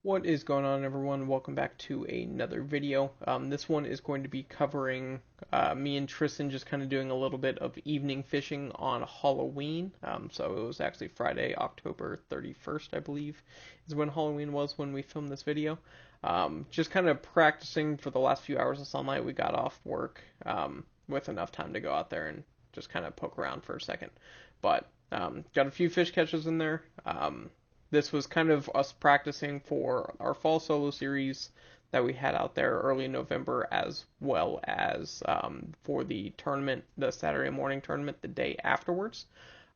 What is going on, everyone? Welcome back to another video. This one is going to be covering me and Tristan just kind of doing a little bit of evening fishing on Halloween. So it was actually Friday, October 31st, I believe, is when Halloween was when we filmed this video. Just kind of practicing for the last few hours of sunlight. We got off work with enough time to go out there and just kind of poke around for a second. But got a few fish catches in there. This was kind of us practicing for our fall solo series that we had out there early in November, as well as for the tournament, the Saturday morning tournament, the day afterwards.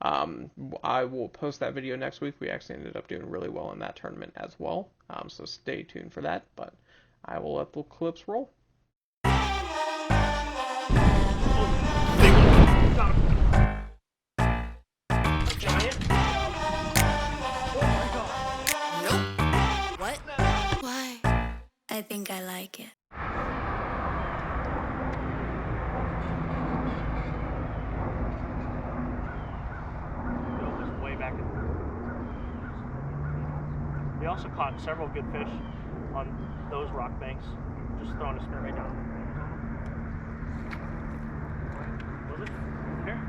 I will post that video next week. We actually ended up doing really well in that tournament as well, so stay tuned for that. But I will let the clips roll. I think I like it. Way back in. We also caught several good fish on those rock banks, just throwing a spin right down. Was it? Here?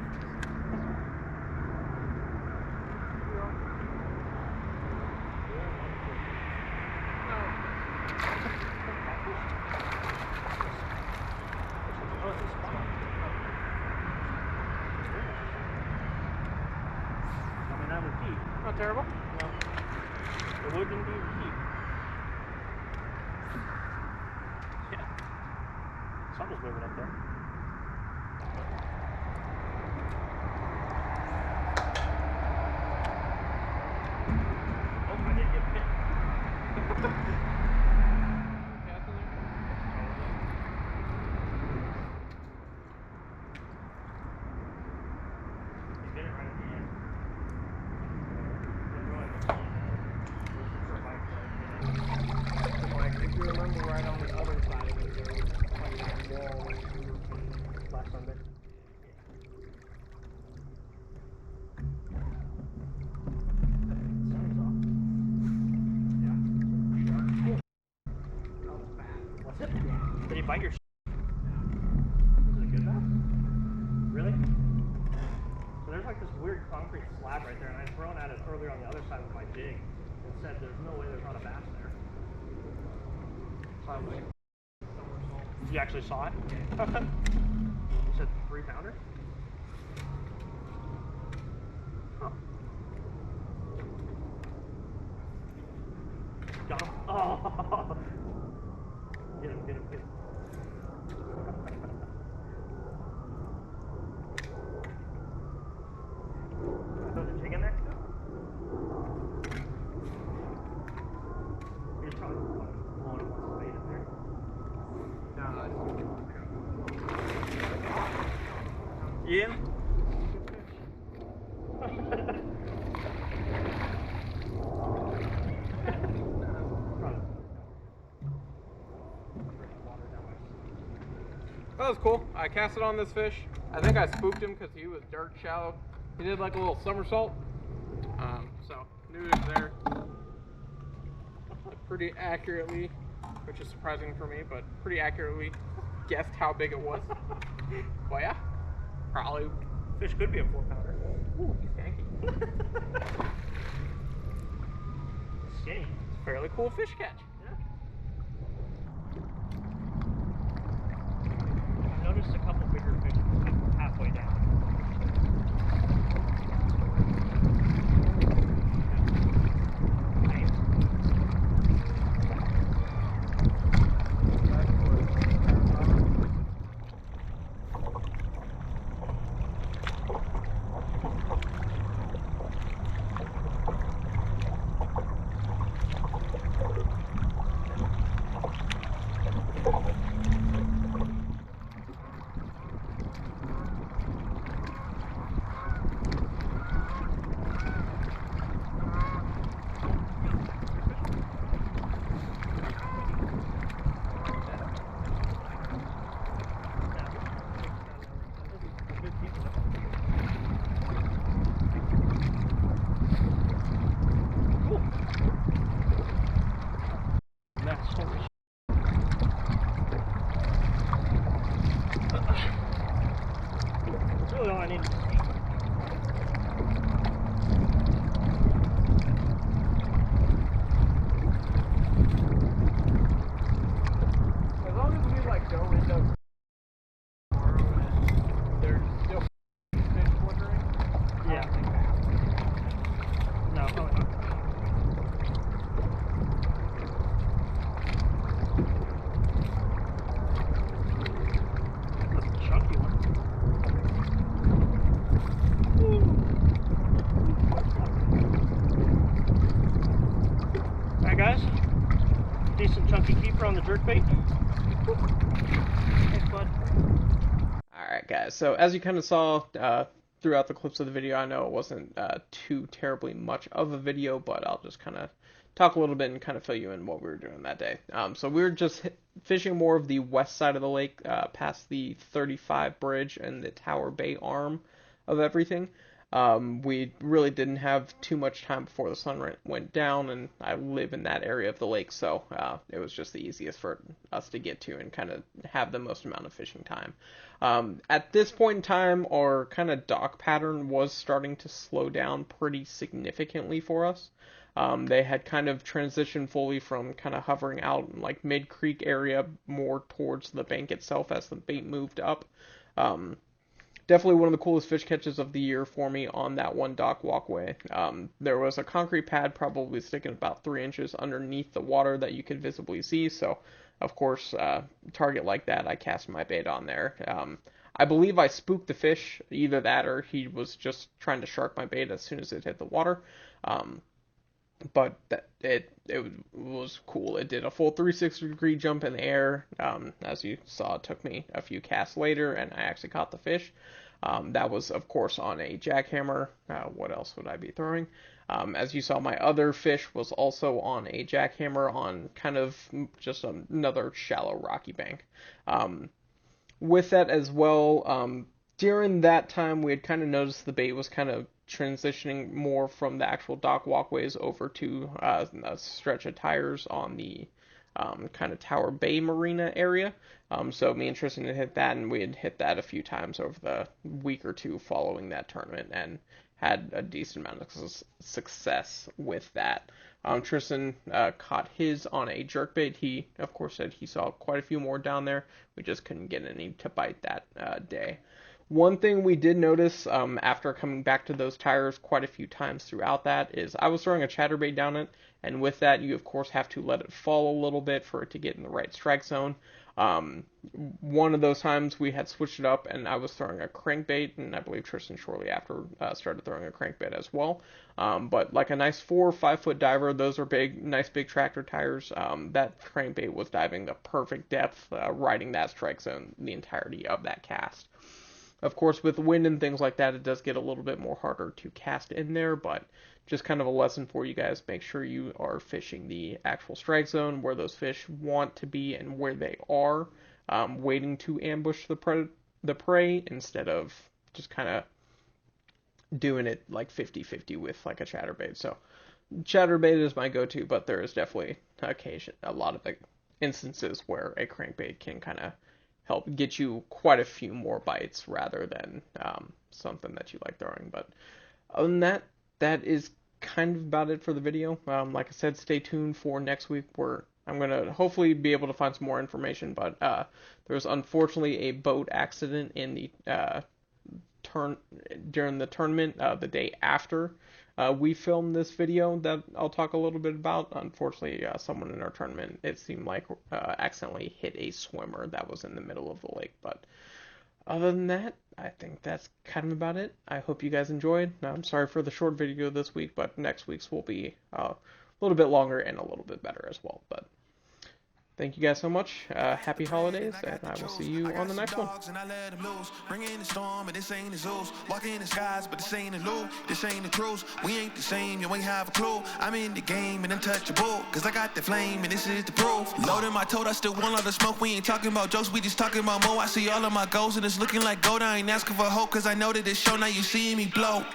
Not terrible. No. It would indeed keep. Yeah. Something's moving up there. Oh, I did get bit. Did he bite your? Is it a good bass? Really? So there's like this weird concrete slab right there, and I thrown at it earlier on the other side with my jig, and said there's no way there's not a bass there. You actually saw it? You said 3-pounder? Huh. Got him. Oh! Get him, get him, get him. Throw the jig in there? He's probably blowing it once the bait in there. No, Ian? That was cool. I casted on this fish. I think I spooked him because he was dirt shallow. He did like a little somersault. So knew he was there pretty accurately, which is surprising for me, but pretty accurately guessed how big it was. Well, yeah, probably. Fish could be a 4-pounder. Ooh, he's stanky. Skinny. It's a fairly cool fish catch. I noticed a couple bigger fish halfway down. Alright guys, decent chunky keeper on the jerkbait. Thanks bud. Alright guys, so as you kind of saw throughout the clips of the video, I know it wasn't too terribly much of a video, but I'll just kind of talk a little bit and kind of fill you in what we were doing that day. So we were just fishing more of the west side of the lake, past the 35 bridge and the Tower Bay arm of everything. We really didn't have too much time before the sun went down, and I live in that area of the lake, so it was just the easiest for us to get to and kind of have the most amount of fishing time. At this point in time, our kind of dock pattern was starting to slow down pretty significantly for us. They had kind of transitioned fully from kind of hovering out in like mid-creek area more towards the bank itself as the bait moved up. Definitely one of the coolest fish catches of the year for me on that one dock walkway. There was a concrete pad probably sticking about 3 inches underneath the water that you could visibly see, so of course, target like that, I cast my bait on there. I believe I spooked the fish, either that or he was just trying to shark my bait as soon as it hit the water. But it was cool. It did a full 360-degree jump in the air. As you saw, it took me a few casts later, and I actually caught the fish. That was, of course, on a jackhammer. What else would I be throwing? As you saw, my other fish was also on a jackhammer on kind of just another shallow rocky bank. With that as well, during that time, we had kind of noticed the bait was kind of transitioning more from the actual dock walkways over to a stretch of tires on the kind of Tower Bay Marina area. So me and Tristan had hit that, and we had hit that a few times over the week or two following that tournament and had a decent amount of success with that. Tristan caught his on a jerkbait. He, of course, said he saw quite a few more down there. We just couldn't get any to bite that day. One thing we did notice after coming back to those tires quite a few times throughout that is I was throwing a chatterbait down it, and with that you of course have to let it fall a little bit for it to get in the right strike zone. One of those times we had switched it up and I was throwing a crankbait, and I believe Tristan shortly after started throwing a crankbait as well. But like a nice 4 or 5 foot diver, those are big, nice big tractor tires. That crankbait was diving the perfect depth, riding that strike zone the entirety of that cast. Of course, with wind and things like that, it does get a little bit more harder to cast in there, but just kind of a lesson for you guys. Make sure you are fishing the actual strike zone where those fish want to be and where they are, waiting to ambush the prey instead of just kind of doing it like 50-50 with like a chatterbait. So chatterbait is my go-to, but there is definitely a lot of instances where a crankbait can kind of help get you quite a few more bites rather than something that you like throwing. But other than that, that is kind of about it for the video. Like I said, stay tuned for next week where I'm going to hopefully be able to find some more information. But there was unfortunately a boat accident in the during the tournament the day after we filmed this video that I'll talk a little bit about. Unfortunately, someone in our tournament, it seemed like, accidentally hit a swimmer that was in the middle of the lake. But other than that, I think that's kind of about it. I hope you guys enjoyed. I'm sorry for the short video this week, but next week's will be a little bit longer and a little bit better as well. But thank you guys so much. Happy holidays, and I will see you on the next one. Bring in the storm, and this ain't the Zeus. Walk in the skies, but this ain't the loop. This ain't the truth. We ain't the same, you ain't have a clue. I'm in the game and untouchable, cause I got the flame, and this is the proof. Loading my tote, I still want all the smoke. We ain't talking about jokes, we just talking about more. I see all of my goals, and it's looking like gold. I ain't asking for hope, cause I know that it's show. Now you seeing me blow.